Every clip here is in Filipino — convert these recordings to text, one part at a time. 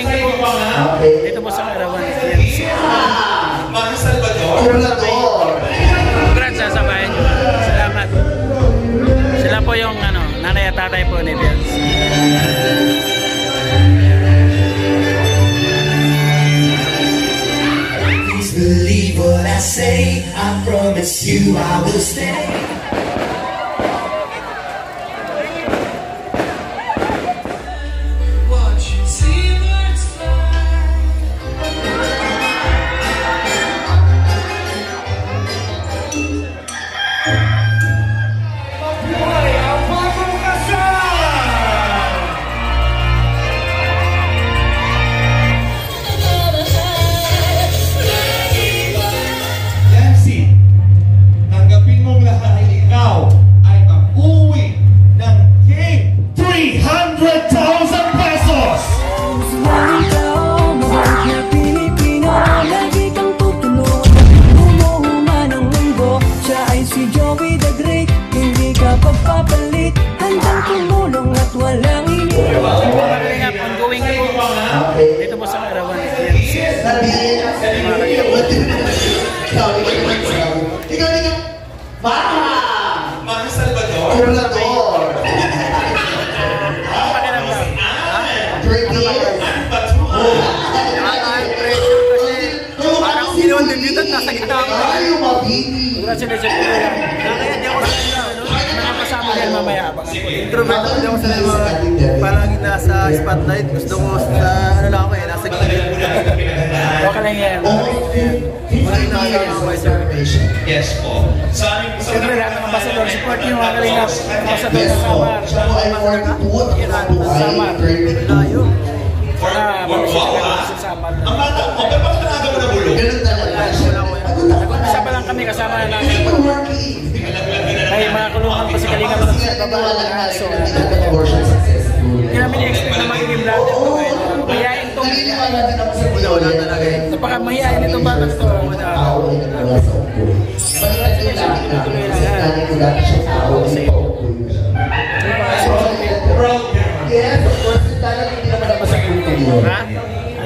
ongoing po. Dito po sa Karawan. Mga Salvador. Congrats sa bayan nyo. Salamat. Sila po yung nanay at tatay po ni Bians. Please believe what I say. I promise you I will stay. Dito po sa Karawan. Mga Salvador. Parang sinunod-debutan nasa gitna ako. Congratulations po. Kaya di ako Nakakasama din mamaya. introvert ako, di ako sanay parang nasa spotlight. Gusto ko sa lang ako nasa gitna. Okay lang yan. Yes po. Siyempre lahat ng ambassador, support nyo mga kalingap. Ambassador sa Samar. Samar. Layo. Samar. Ang bata mo, pero bakit nagawa na bulong? Kasama lang kami, kasama na namin. May mga kulungan pa sa kalingap sa baba ng aso. Hindi namin i-expect na magiging vlogger to. Mayayain itong Wala talaga eh. napakamayayain itong batang to.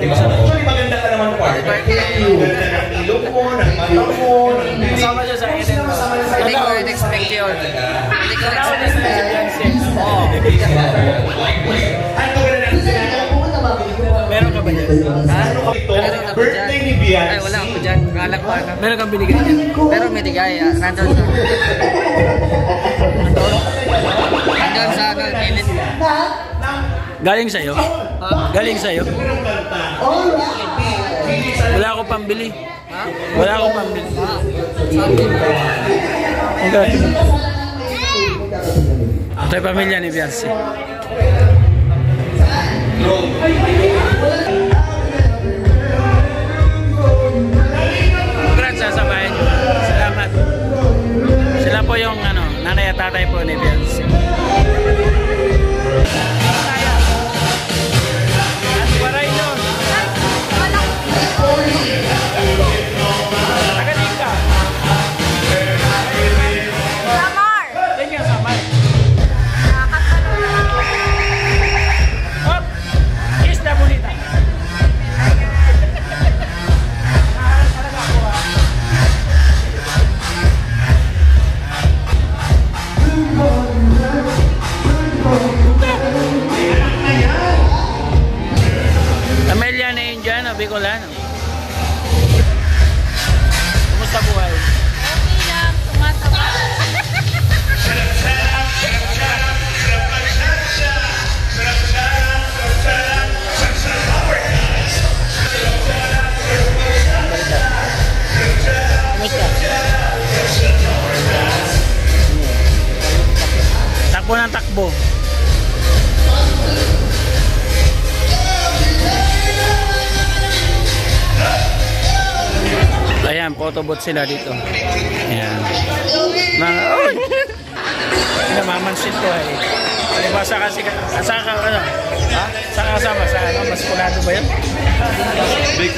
Actually, maganda ka naman part. Maganda ng ilong mo, ng mata mo. Kasama siya sa Eden. Hindi ko in-expect yun. Hindi ko in-expect. Meron ka ba dyan? Birthday ni Bian. Ay, wala ako dyan. Galak pa na. Meron kang binigay dyan? Pero may tigay. Nandun sa... Nandun sa gilid. Galing sa'yo? Galing sa'yo? Wala ako pambili. Wala ako pambili. Ito yung pamilya ni Biansi. Congrats sa bayan nyo. Salamat. Sila po yung nanay at tatay po ni Biansi. Amelia na yun dyan, Bicolano. Kumusta buhay? Okay lang, tumataba. Kumusta? Takbo ng takbo. Ayan, photobooth sila dito. Ayan. Mga, oy! Pinamamansin ko eh. Diba saka ka, ano? Ha? Saka kasama? Sa ano? Maskulado ba yun? Because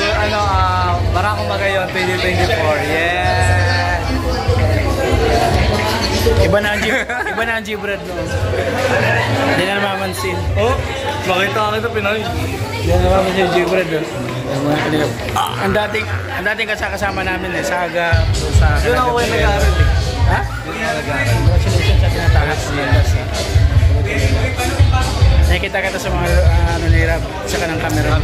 Barangay Magayon 2024. Yeah! Iba na ang G-Brad no. Hindi na namamansin. Oh, makita ka ito, Pinoy. Hindi na namamansin yung G-Brad no. Ang dating kasama namin eh, Saga, sa Yun ako kayo nag-aaral eh. Ha? Congratulations sa tinatakas niya. Nakikita kita sa mga ano ni Rab, sa kanang camera.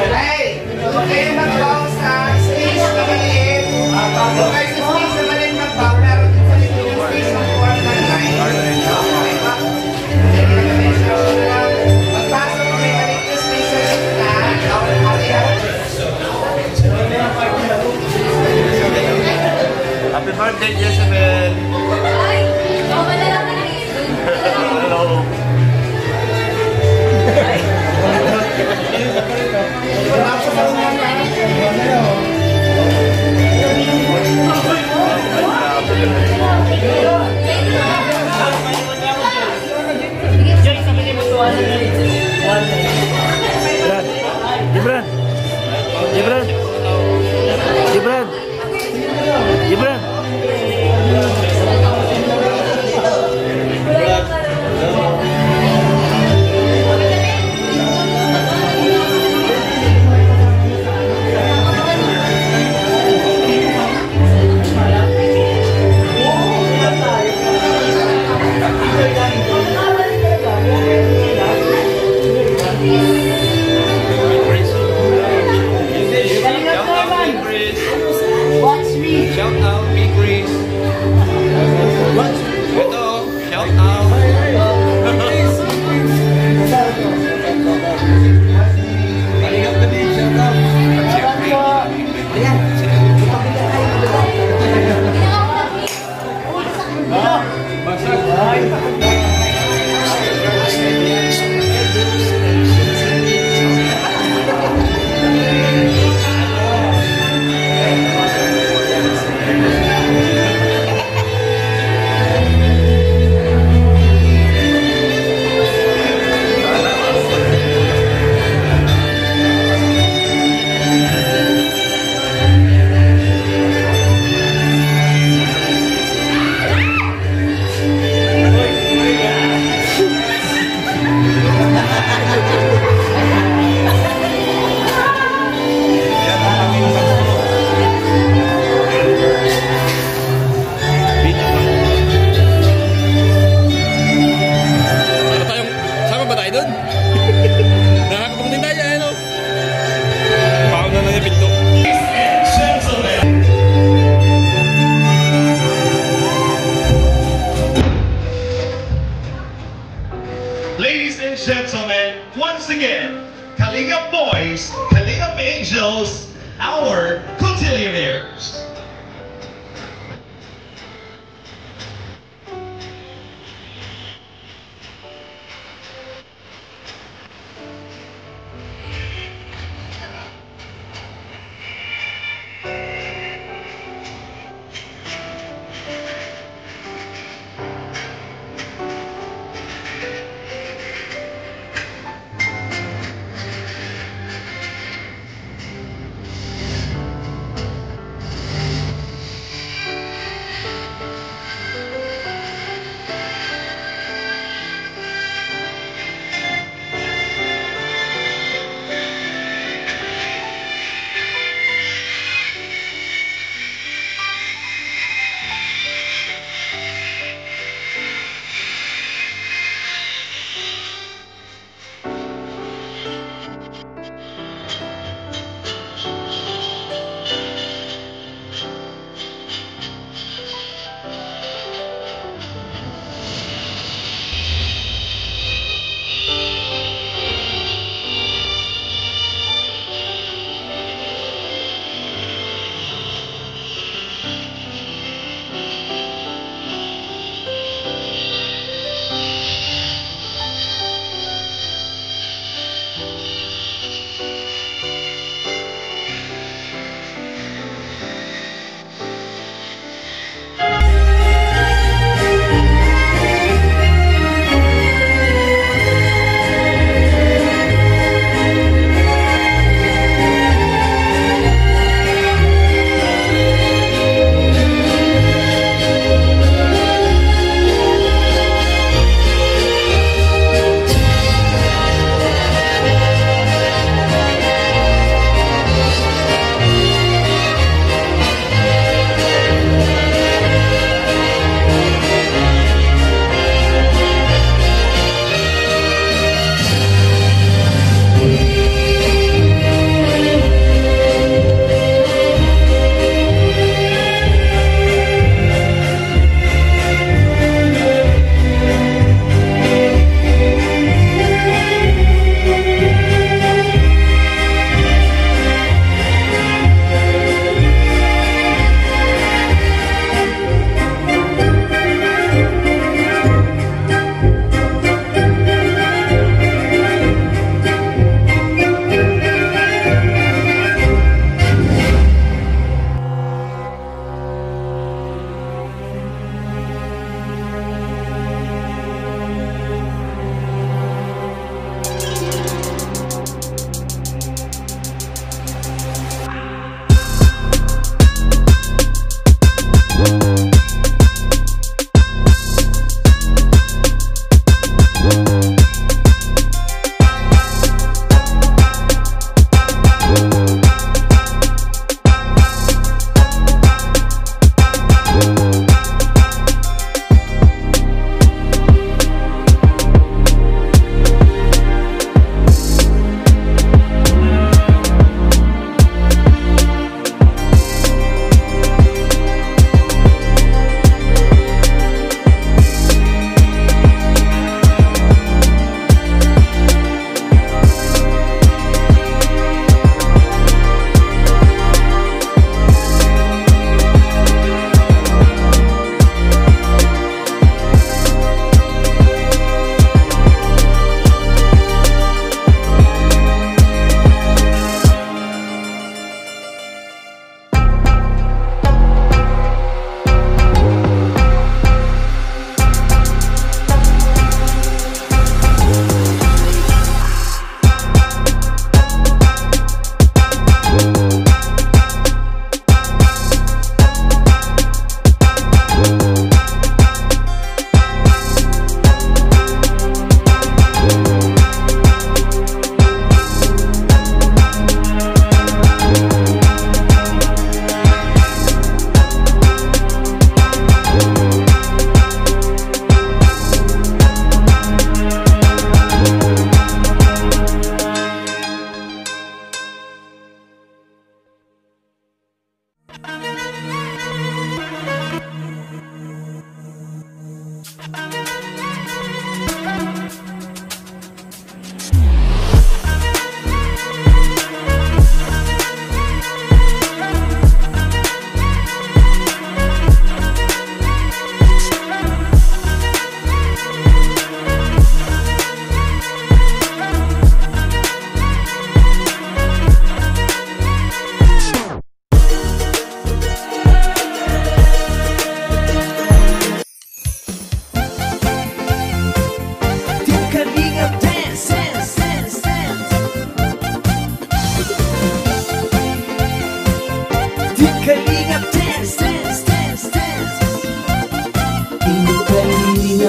Hey, kayo mag-bow sa stage na maliit. Okay, sa stage na maliit mag-bow, pero dun sa likod yung stage ng 4 magpasok ko may maliit na stage sa gitna. Happy birthday, Jezebel! Ay! Wala lang na Hello! Gibran! Gibran! Gibran! Gibran! Shout out, Big Chris. Ito, shout out. Kalingap na din, shout out. Ladies and gentlemen, once again, Kalingap Boys, Kalingap Angels, our Cotillionaires.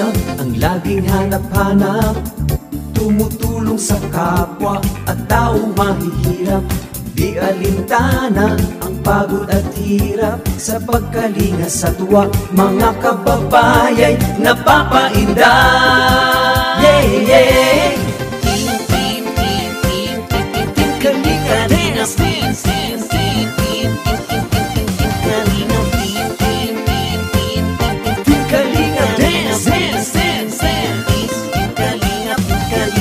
kalingap ang laging hanap-hanap, tumutulong sa kapwa at taong mahihirap. Di alintana ang pagod at hirap, sa pagkalinga sa tuwa mga kababayay napapainda. Yeah, yeah. Kalinga dance, dance, dance, Kalinga dance, dance, dance,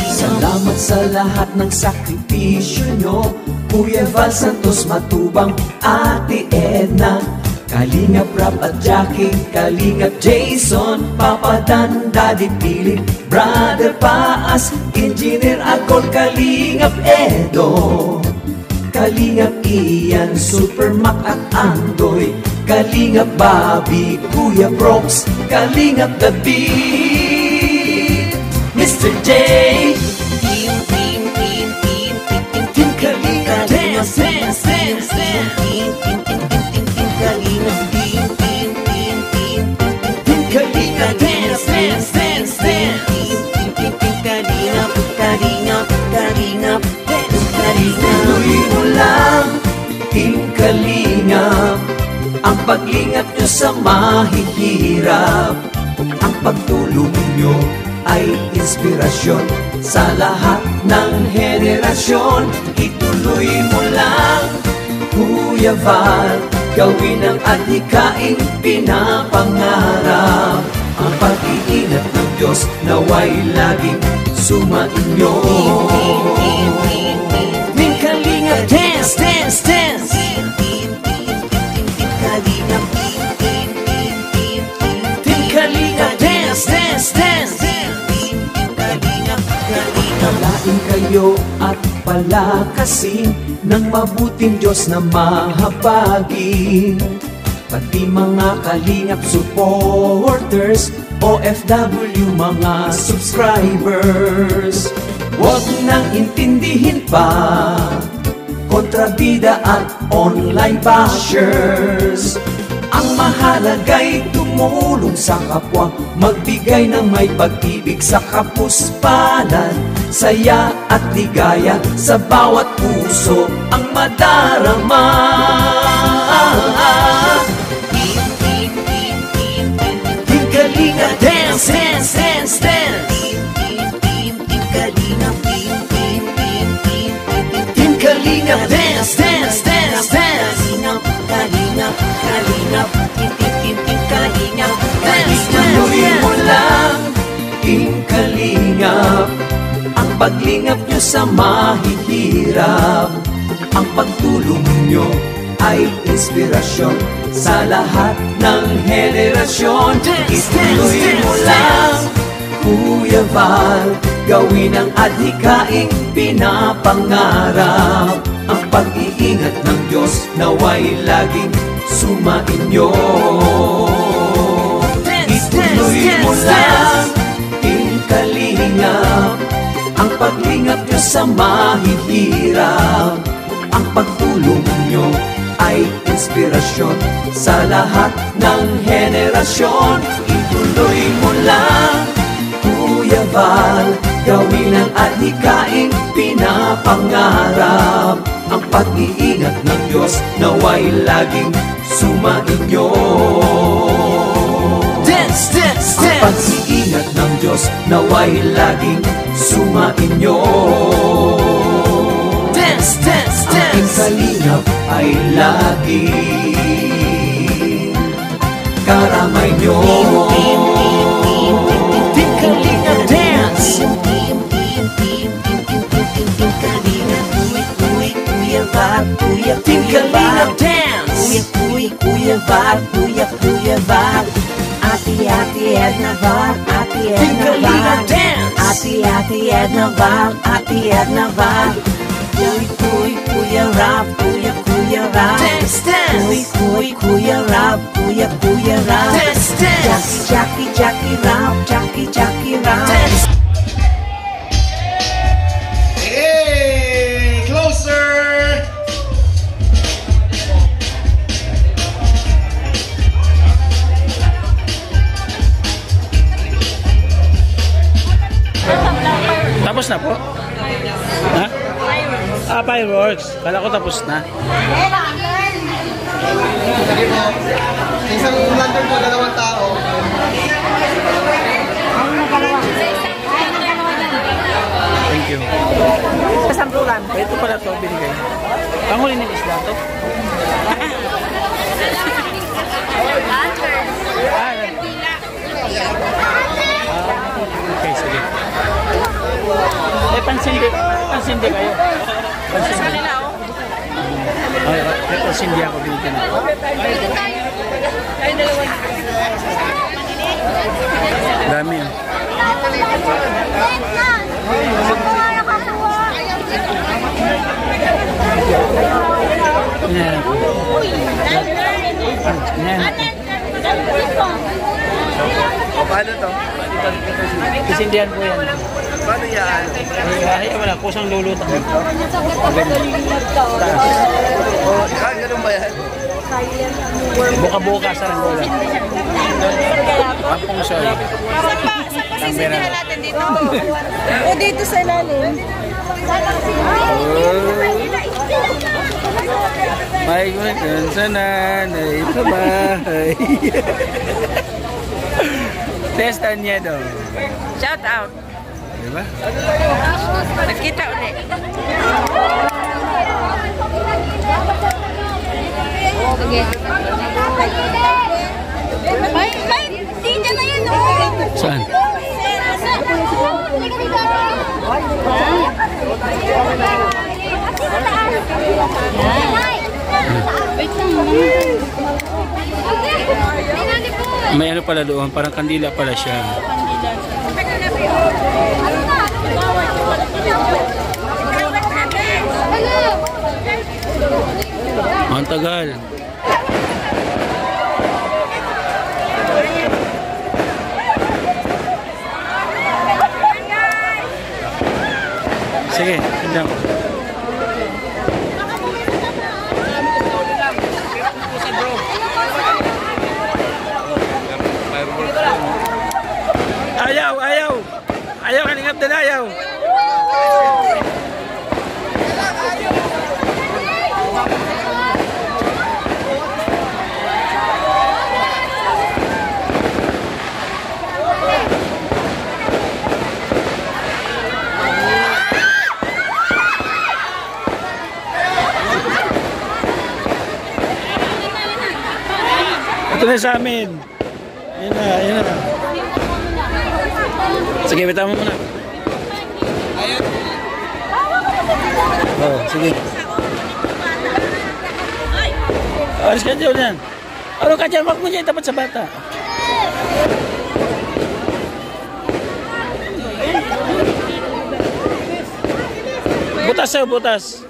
salamat sa lahat ng sakripisyo nyo, Kuya Val Santos Matubang, Ate Edna, Kalingap Rap at Jackie, Kalingap Jason, Papa Dan, Daddy Philip, Brother Paas, Engineer Akol, Kalingap Edo, Kalingap Ian, Super Mac at Andoy, Kalingap Bobby, Kuya Brox, Kalingap David, Mr. J, Team Kalinga Dance, Dance, Dance, Dance, Team Kalinga Dance, Dance, Dance, Dance, Kalingap, Kalingap, Kalingap, ituloy mo lang, Team Kalingap, ang paglingap nyo sa mahihirap, ang pagtulong nyo ay inspirasyon sa lahat ng henerasyon. Ituloy mo lang, Kuya Val, gawin ang adhikaing pinapangarap, ang pag-iingat ng Diyos naway laging sumainyo. Team Kalinga Dance, Dance, Dance, Team Kalinga Dance, Dance, Dance, Palain kayo at palakasin ng mabuting Diyos na mahabagin, pati mga Kalingap supporters, OFW mga subscribers. Huwag nang intindihin pa kontrabida at online bashers. Ang mahalaga'y tumulong sa kapwa, magbigay ng may pag-ibig sa kapuspalan, saya at ligaya sa bawat puso ang madarama. Team Kalinga Dance, Dance, Dance, Dance, Team Kalinga Dance, Dance, Dance, Dance, Kalingap, Kalingap, Kalingap, dance, tuloy mo lang, Team Kalingap, ang paglingap nyo sa mahihirap, ang pagtulong nyo ay inspirasyon sa lahat ng henerasyon. Ituloy mo lang, Kuya Val, gawin ang adhikaing pinapangarap, ang pag-iingat ng Diyos naway laging sumainyo. Ituloy mo lang, Team Kalingap, ang paglingap nyo sa mahihirap, ang pagtulong nyo ay inspirasyon sa lahat ng henerasyon. Ituloy mo lang, Kuya Val, gawin ang adhikaing pinapangarap, ang pag-iingat ng Diyos naway laging sumainyo. Dance, dance, dance! Ang pag-iingat ng Diyos naway laging sumainyo. Dance, dance, dance! Ang aking kalingap ay laging karamay nyo. Team Kalinga Dance! Team Kalinga Dance! Kuya Val, Kuya Val, Ate Edna Val, Ate Edna Val, Ate Edna Val, Ate Edna Val, Kuya Rap, Kuya Rap, dance, dance, Kuya Rap, Kuya Rap, dance, dance, Jackie Rap, Jackie Rap, dance. Hey, closer! Tapos na po? Ha? Ah, fireworks. Kala ko tapos na. Isang lantern po, 2 tao. Thank you. Kasampulan. Ito pala to, binigay. Panguli ng isla to? Okay, sige. Pansindi kayo. Pansindi. Ay, pansindi ako binigyan ako. Dami yun. Paano to? Isindihan po yan. Paano yan? Ay, wala. Kusang lulutang. Ganun ba yan? Buka-buka sa ranggola. Ampong soy. Saan pa natin dito? O dito sa ilalim. May gawin sa nanay sa bahay. Testan niya daw. Shout out. Diba? Nagkita ulit. Okay. May, dito na yun. Saan? May ano pala doon, parang kandila pala siya. Ang tagal. Sige, tingnan mo. Ayaw, ayaw. Ayaw, kaningap din ayaw. Ito na sa amin. Ayan na, ayan na. Sige, bitaw mo muna. Oh, sige. Alis ka dyan yan. Ano ka dyan? Wag mo dyan, tapat sa bata. Butas sa'yo, butas.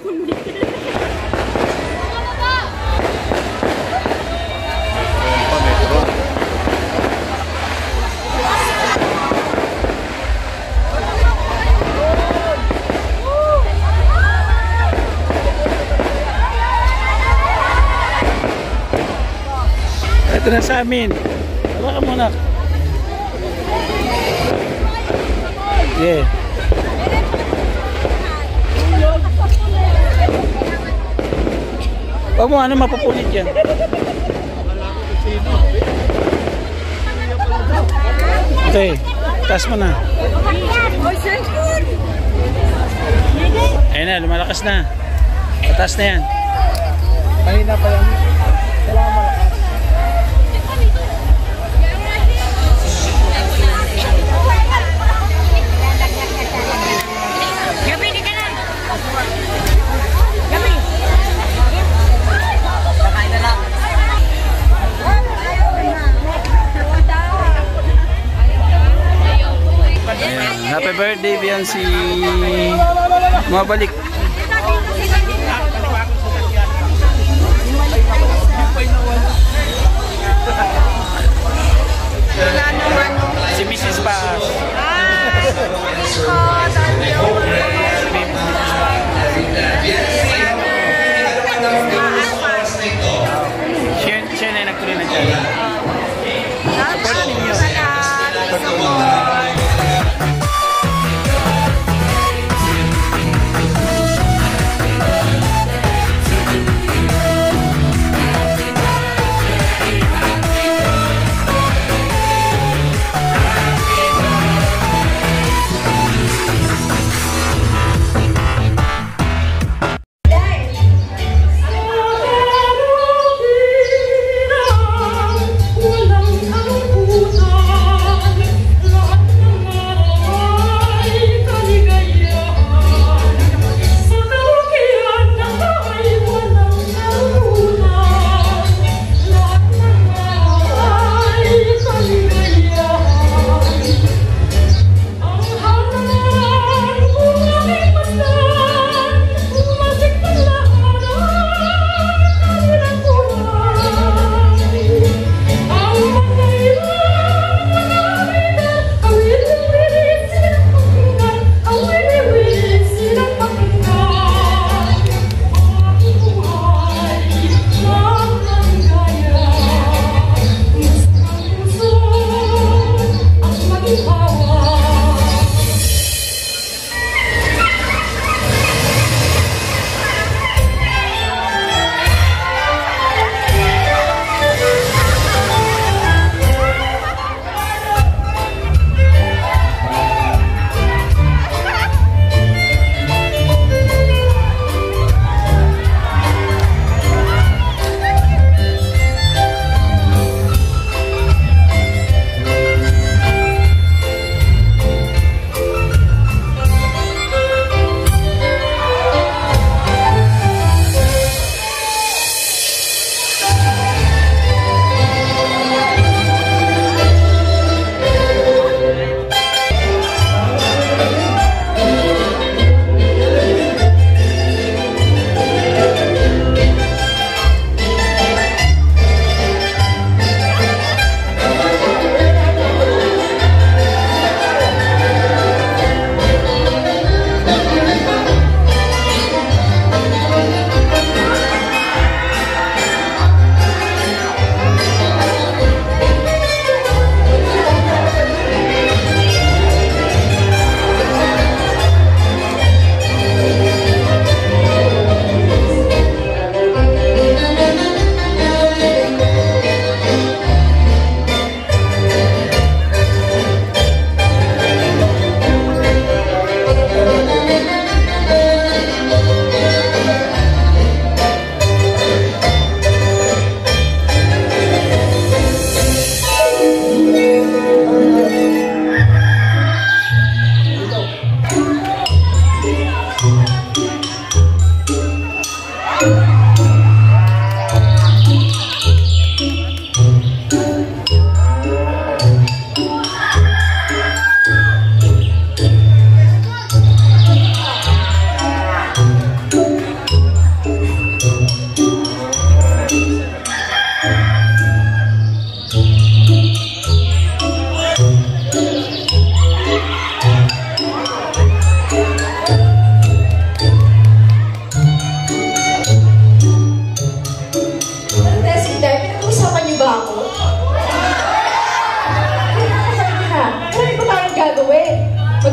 Ito na sa amin. Tama ka muna. Yeah. Huwag mo ano mapupulit yan. Okay. Taas mo na. Ayun na, lumalakas na. Pataas na yan. Mahina pa yan. Kailangan malakas. Happy birthday, Biancy. Mabalik. Si Mrs. Paz. Siya na nagtuloy na dyan. Support ninyo. Support ninyo.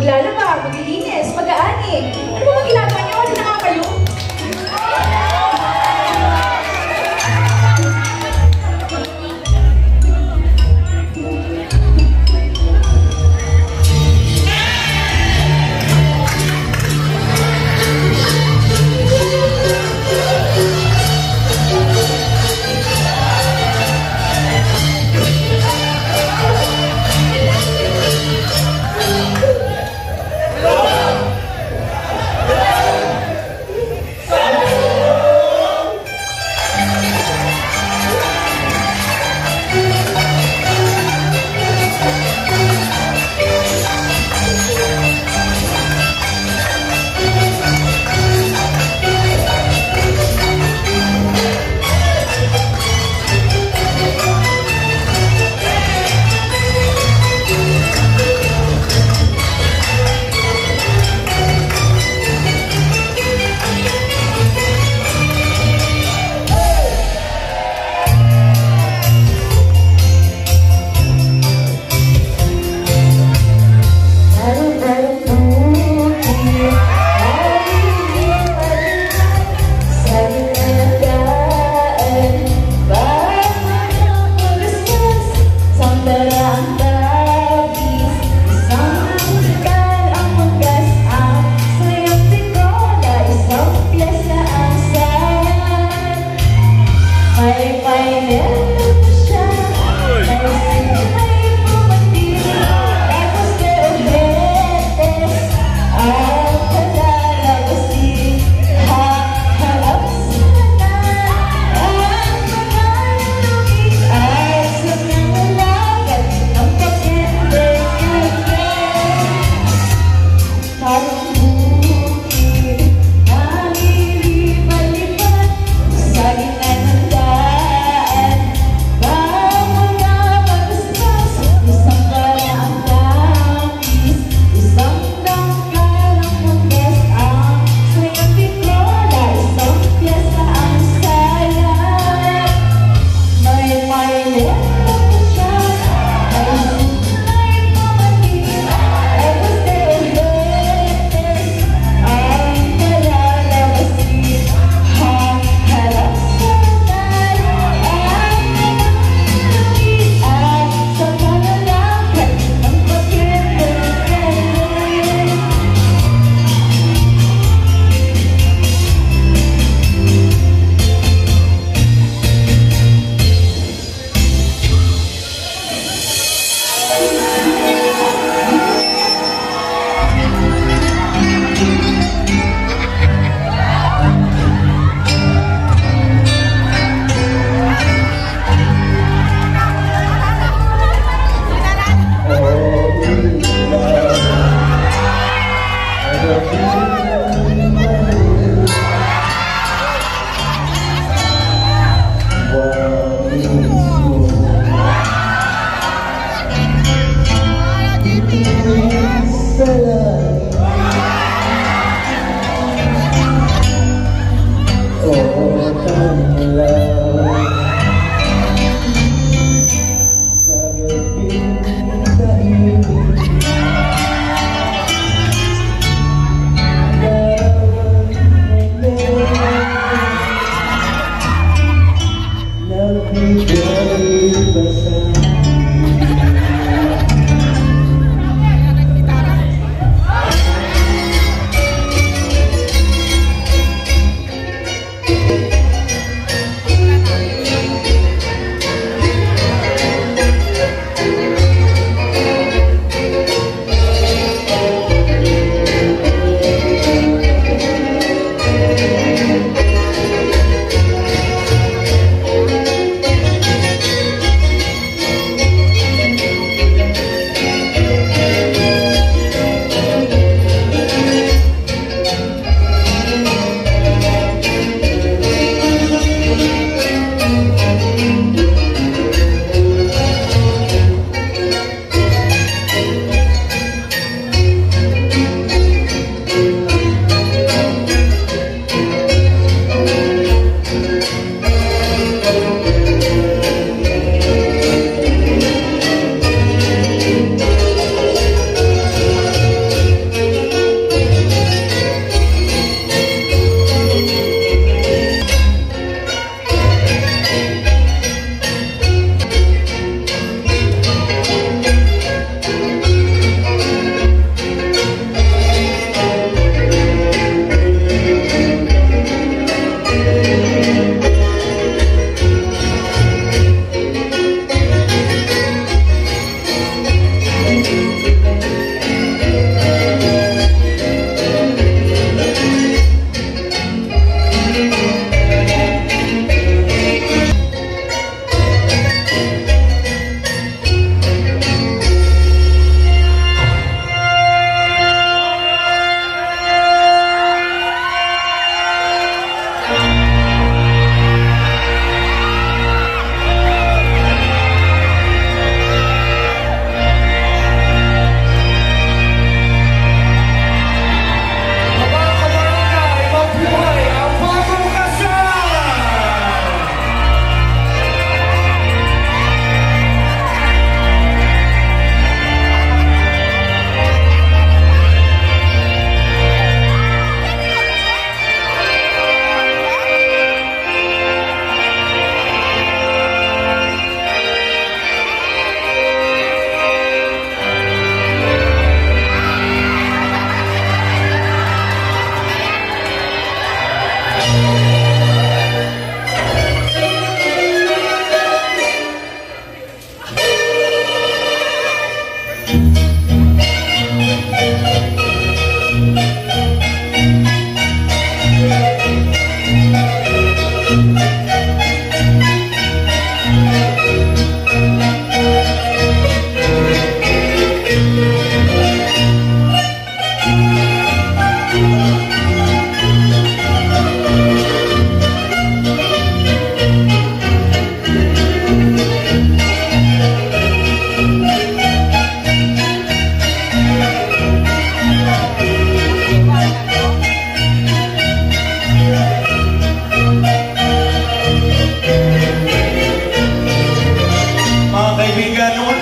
Maglalaba, maglilinis, mag-aani. Ano ba ginagawa niyo? Wala na kayo?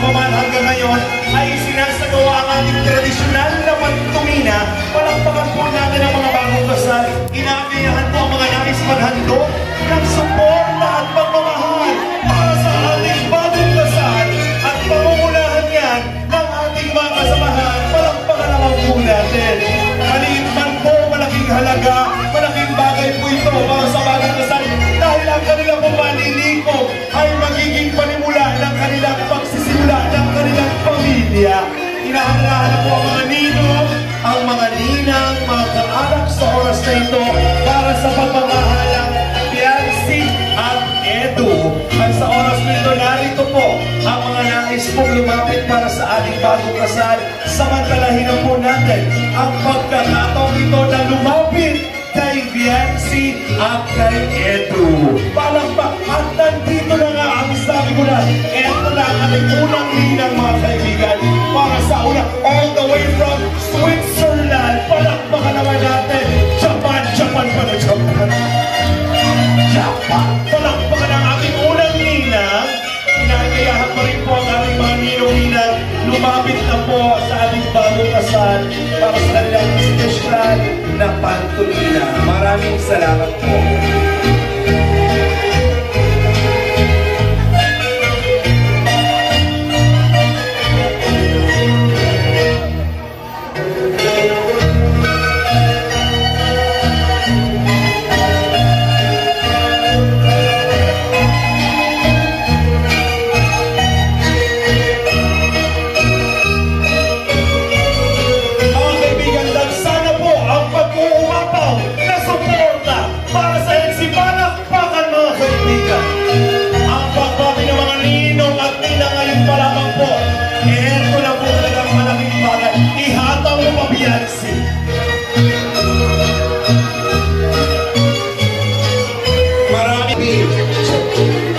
pa man hanggang ngayon ay sinasagawa ang ating tradisyonal na pagtumina. Palakpakan po natin ang mga bagong kasal. Inaagayahan po ang mga nais maghandog ng suporta at pagmamahal para sa ating bagong kasal at pangungunahan yan ng ating mga kasamahan. Palakpakan naman po natin. Maliit man po, malaking halaga, malaking bagay po ito para sa bagong kasal dahil ang kanilang pamalilikog ay magiging panimula ng kanilang pagsisimula ng kanilang pamilya. Inahangahan po ang mga ninong, ang mga ninang, mga kaanak sa oras na ito para sa pagmamahalang Biancy at Edu. At sa oras na ito, narito po ang mga nais pong lumapit para sa ating bagong kasal. Samantalahin na po natin ang pagkakataon ito na lumapit kay Biancy at kay Edu. Palakpak at nandito na nga ang sabi ko na, eto na ang ating unang ninang mga kaibigan para sa una, all the way from Switzerland. Palakpakan naman natin, Japan pa na Japan. Palakpakan ang ating unang ninang. Inagayahan pa rin po ang ating mga ninong-ninang lumapit na po sa ating bagong kasal para sa kanilang special na pantulina. Maraming salamat po.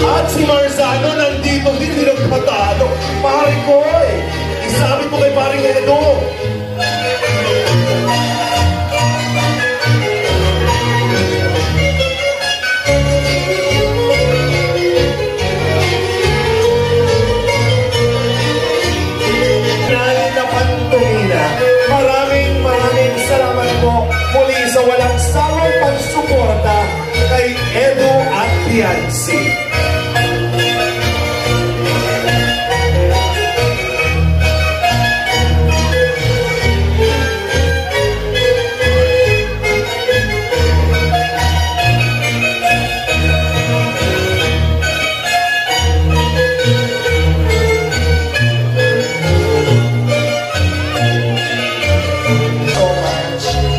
At si Marzano nandito din, pinagpatalo. Pare ko eh, isabi ko kay paring Edo. Nanin na pantumina, maraming salamat po muli sa walang sawang pagsuporta kay Edo at Biancy.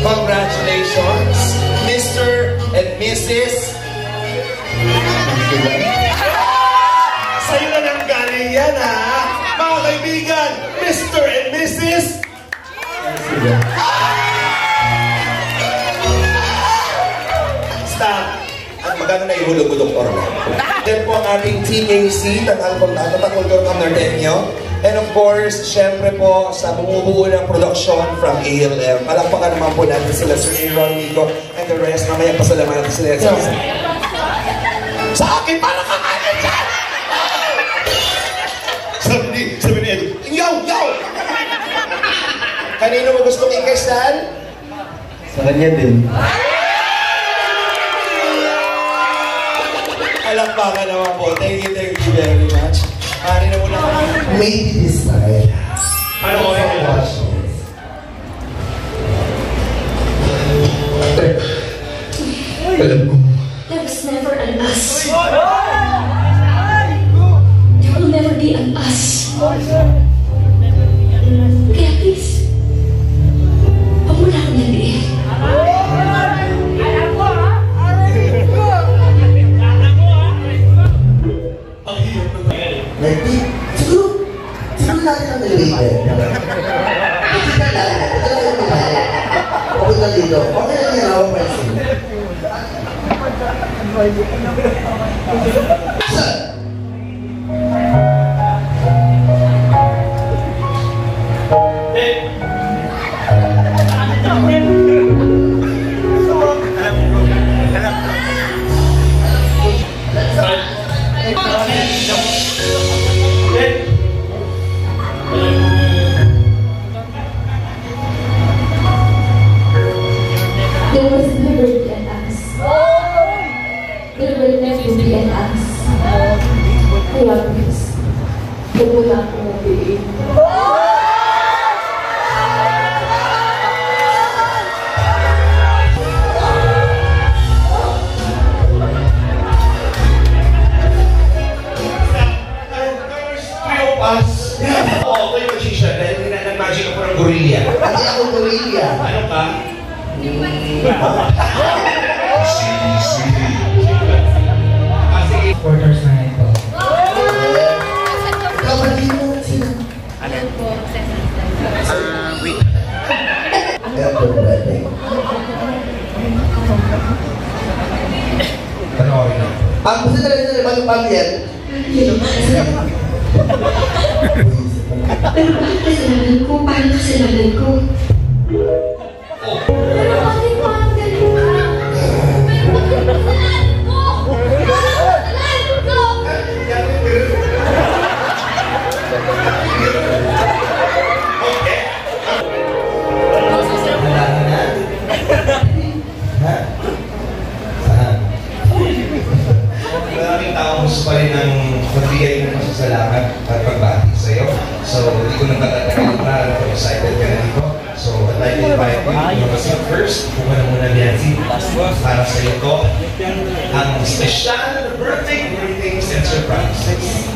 Congratulations, Mr. and Mrs. Sa'yo na nang galing yan, ha? Mga kaibigan, Mr. and Mrs. Stop. At magano na ihulog ko, Dr. Then po ang ating TAC, Tatakol Norteño. And of course, syempre po, sa bumubuo ng production from ALM. Palakpakan naman po natin sila, Sir Aaron, Nico, and the rest. Mamaya pasalamatan sila. Sa akin, para kakain dyan! Sabi ni Edu, yaw! Kanino mo gustong ikasal? Sa kanya din. Palakpakan naman po. Thank you very much. Pari na muna kami. Maybe this time. Ano ko yung watch? Alam ko. There was never an us. There will never be an us. Kaya please, huwag mo na akong naliin. Siguro natin ang naliwin. Papunta dito. Okay lang yan ako, Marcy. Sir! ako'y magician dahil nag-magic ako ng gorilla. Hindi ako gorilla. Ano ka? Supporters na ito. Kabali mo sila. Wait. Happy birthday. Panoorin na. Ang gusto na rin na mag-pag yan. Pero bakit kasalanan ko? Paano kasalanan ko? Pero bakit parang ganun ka? Pero bakit kasalanan ko? Parang kasalanan ko! Okay. Wala ka na? Ha? Saan? Maraming taong gusto pa rin ng magbigay ng masasalamat at pagbati sa'yo. So, hindi ko nang tatatagalin pa. I'm excited ka na dito. So, I'd like to invite you to sit first. Kung ano muna Nancy, para sa iyo ko, ang special na birthday greetings and surprises.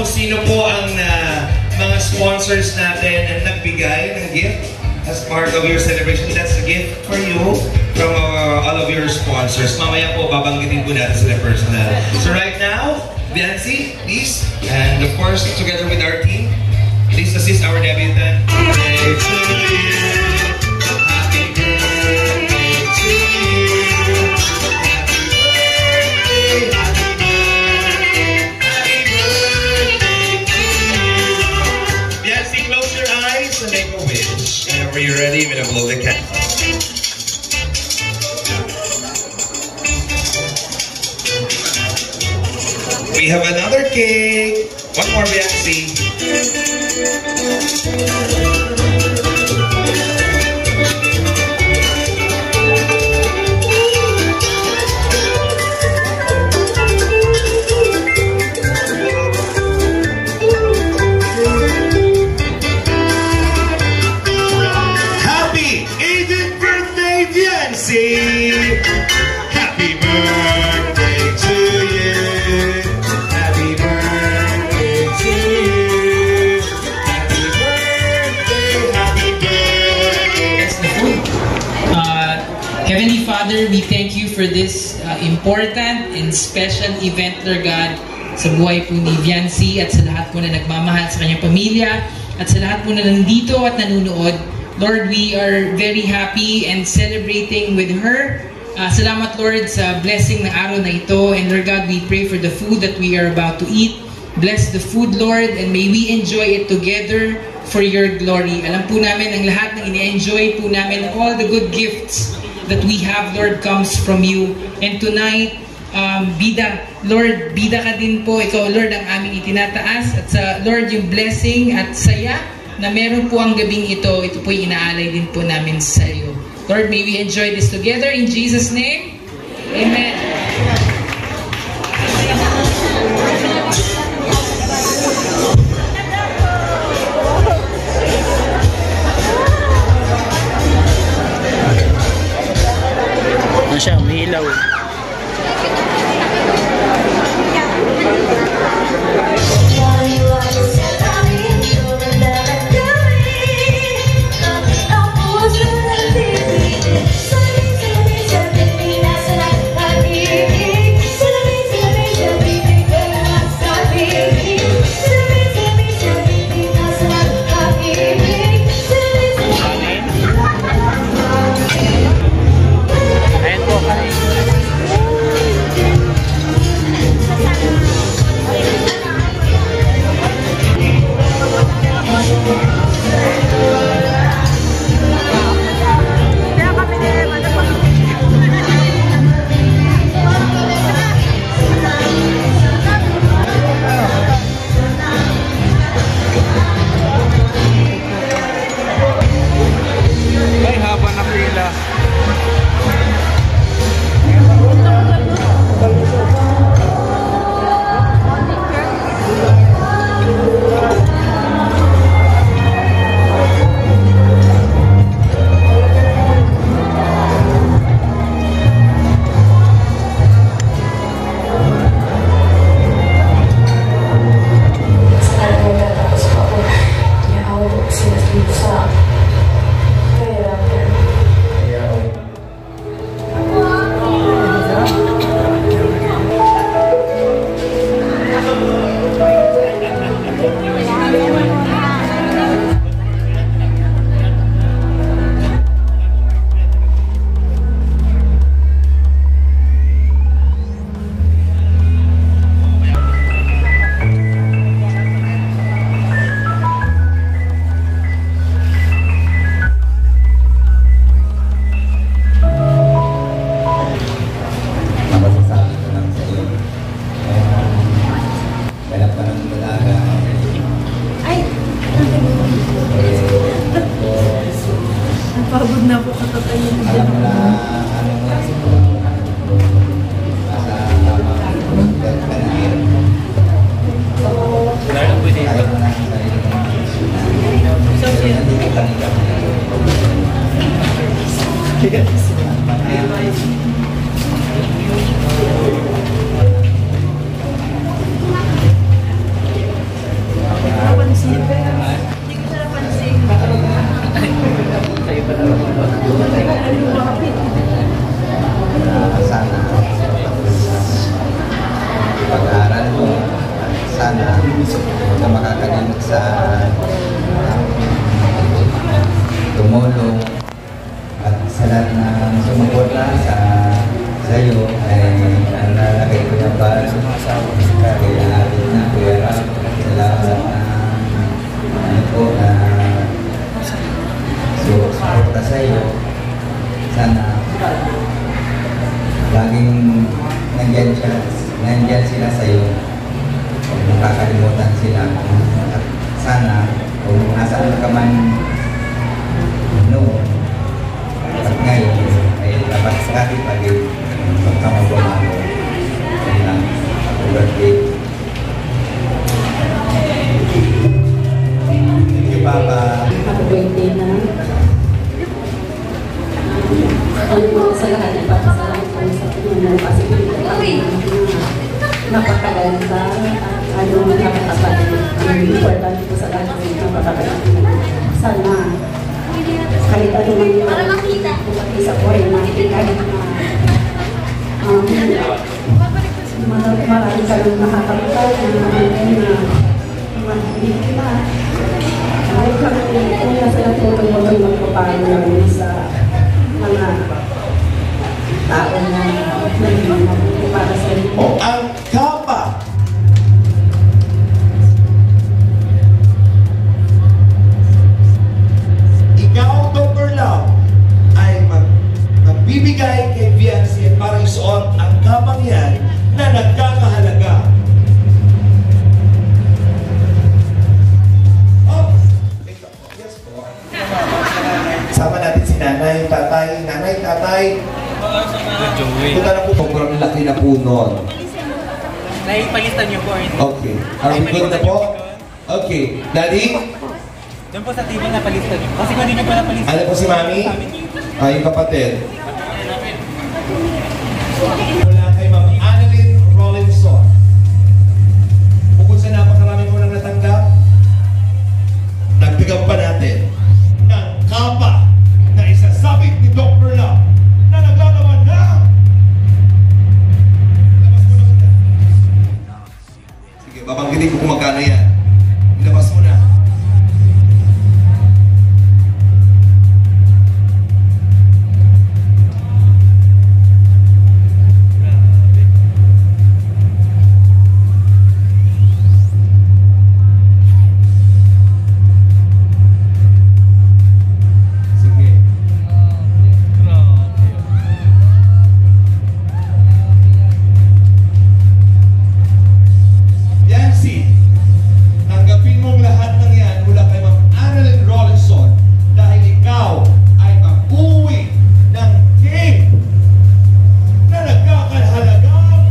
Sino po ang mga sponsors natin na nagbigay ng gift as part of your celebration? That's a gift for you from all of your sponsors. Mamaya po, babanggitin po natin sila personal. So right now, Biancy, please, and of course, together with our team, please assist our debutant. Whenever you're ready, we're gonna blow the candle. We have another cake. One more, Biancy. Happy birthday to you. Happy birthday to you. Happy birthday, happy birthday. That's the food. Heavenly Father, we thank you for this important and special event, Lord God, sa buhay po ni Biancy at sa lahat po na nagmamahal sa kanyang pamilya at sa lahat po na nandito at nanunood. Lord, we are very happy and celebrating with her. Salamat, Lord, sa blessing na araw na ito. And Lord God, we pray for the food that we are about to eat. Bless the food, Lord, and may we enjoy it together for your glory. Alam po namin ang lahat ng ini-enjoy po namin, all the good gifts that we have, Lord, comes from you. And tonight, bida, Lord, bida ka din po. Ikaw, Lord, ang aming itinataas. At sa, Lord, yung blessing at saya na meron po ang gabing ito po inaalay din po namin sa iyo. Lord, may we enjoy this together in Jesus' name. Amen. Ano siya, may ilaw. Happy Napapagod na po katatayin. Alam mo na, ano mo lang siguro. Nasa tamang kanahir. Ayaw mo na ang sarili mo. Hindi ka kanila. Napansin. Hindi ko siya napansin. Sana pag-aaral mo, sana huwag ka makakalimot sa tumulong at sa lahat ng sumuporta sa iyo ay nalalagay ko na ba kaya atin na Kuya Rap sa lahat na po na suporta sa iyo. Sana laging nandyan sila sa iyo. Huwag mong kakalimutan sila. At sana kung nasaan ka man noon at ngayon ay dapat kahit lagi magkamagpamago. Yan lang. Happy birthday. Thank you, Papa. Happy birthday na. Ano mo sa lahat ng papasalamat ko sa tunay kasi napakaganda sa ano nakatapat. Ang important ko sa lahat ng napakaganda. Sana kahit ano man yung isa ko ay makikita kahit na marami ka nang nakakapagay na biktima. Kahit kung nasa natutong mo kayo magpapalo lang sa mga tao na naging para sa iyo. Ang kapa. Ikaw, Dr. Lau, ay magbibigay kay Viancy para isuot ang kapang yan na nagkakahalaga. Sama natin si nanay, tatay, tatay. Punta na po. Sobrang laki na po nun. Naipalitan niyo po. Okay. Are we good na po? Okay. Daddy? Doon po sa TV na palistan niyo. Kasi kung hindi niyo pa napalistan. Ano po si Mami? Yung kapatid. Mula kay Ma'am Annalyn Rollinson. Bukod sa napakarami po nang natanggap, nagtigam pa natin ng kapa na isasabit ni Dr. Lau na naglalaman na. Ilabas mo na muna. Sige, babanggitin ko kung magkano yan. Ilabas mo na. Tanggapin mong lahat ng yan mula kay Ma'am Annalyn Rollinson dahil ikaw ay mag-uwi ng cake na nagkakahalagang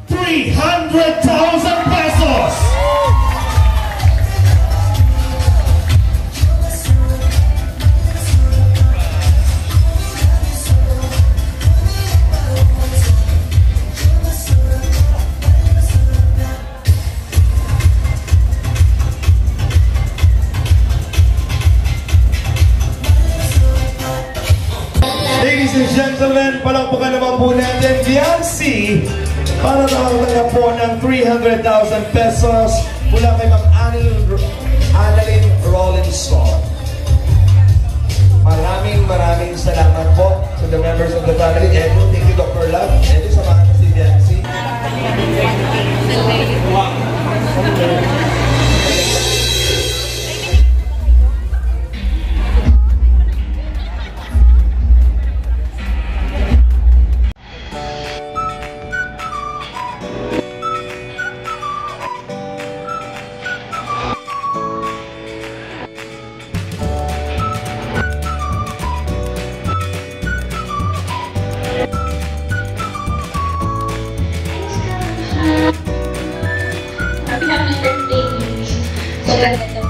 300,000 pesos! Ladies and gentlemen, palakpakan naman po natin Viancy para nakatanggap po ng 300,000 pesos mula kay Ma'am Annalyn Rollinson. Maraming salamat po to the members of the family. Edo, thank you Dr. Love. Edo, samahan mo si Viancy. happy birthday. So, ganda mo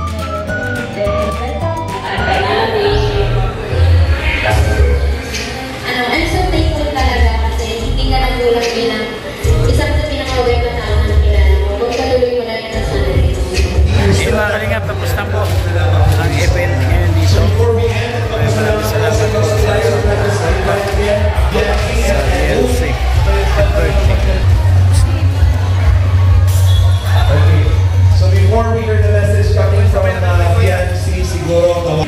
I'm so thankful talaga kasi hindi ka nagulang bilang isang sa pinakaway na tao na kilala mo. Magpatuloy mo na rin ang sana dito. Okay, mga kalingap, tapos na po ang event ngayon dito. Maraming salamat po sa DLC birthday. Okay. So before we hear the message coming from PNC, siguro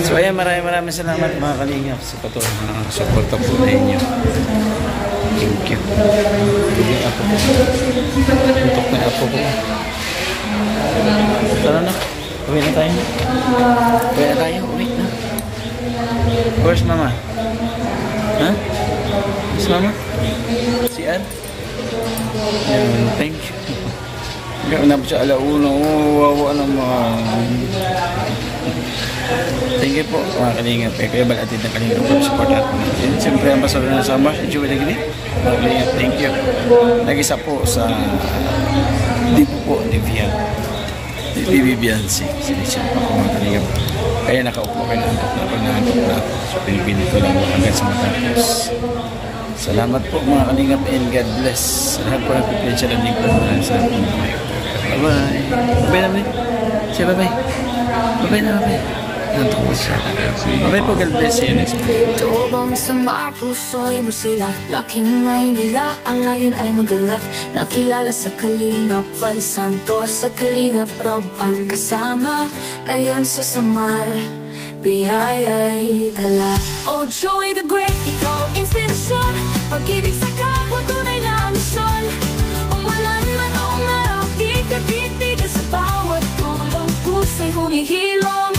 So ayan, maraming salamat mga kalingap sa patuloy na suporta po na inyo. Thank you. Yung apo po. Tuntok na apo po. Tara na. Uwi na tayo. Uwi na. Where's mama? Ha? Where's mama? Si Ann? Ayan, thank you. Gawin na po siya alauna. Wawa naman. Thank you po mga kalingap. Kaya balatid ng kalingap po support natin. And siyempre ang pasal na sa Mars, enjoy the gini. Mga kalingap, thank you. Nag-isa po sa Dipo po ni Vian. Bibiansi. Sinisip pa po mga kalingap. Kaya nakaupo kayo na ako. So pinipili ko lang hanggang sa matapos. Salamat po mga kalingap and God bless. Sa lahat po ng pipensya ng lingkod. Salamat po na kayo. Bye-bye. Bye-bye namin. Say bye-bye. Bye-bye na bye-bye. Nantok po siya. Bye-bye po, God bless you. Tubong sa mga puso'y musila. Laking Maynila, ang layon ay magalat. Nakilala sa Kalingap Val Santos, sa Kalingap Rob ang kasama. Ngayon sa Samar, biyaya'y dala. Oh Joey the Great, ikaw inspirasyon. Pag-ibig sa kapwa, tunay na misyon. Umulan man o umaraw, di ka titigil sa bawat tulong. Puso'y humihilom.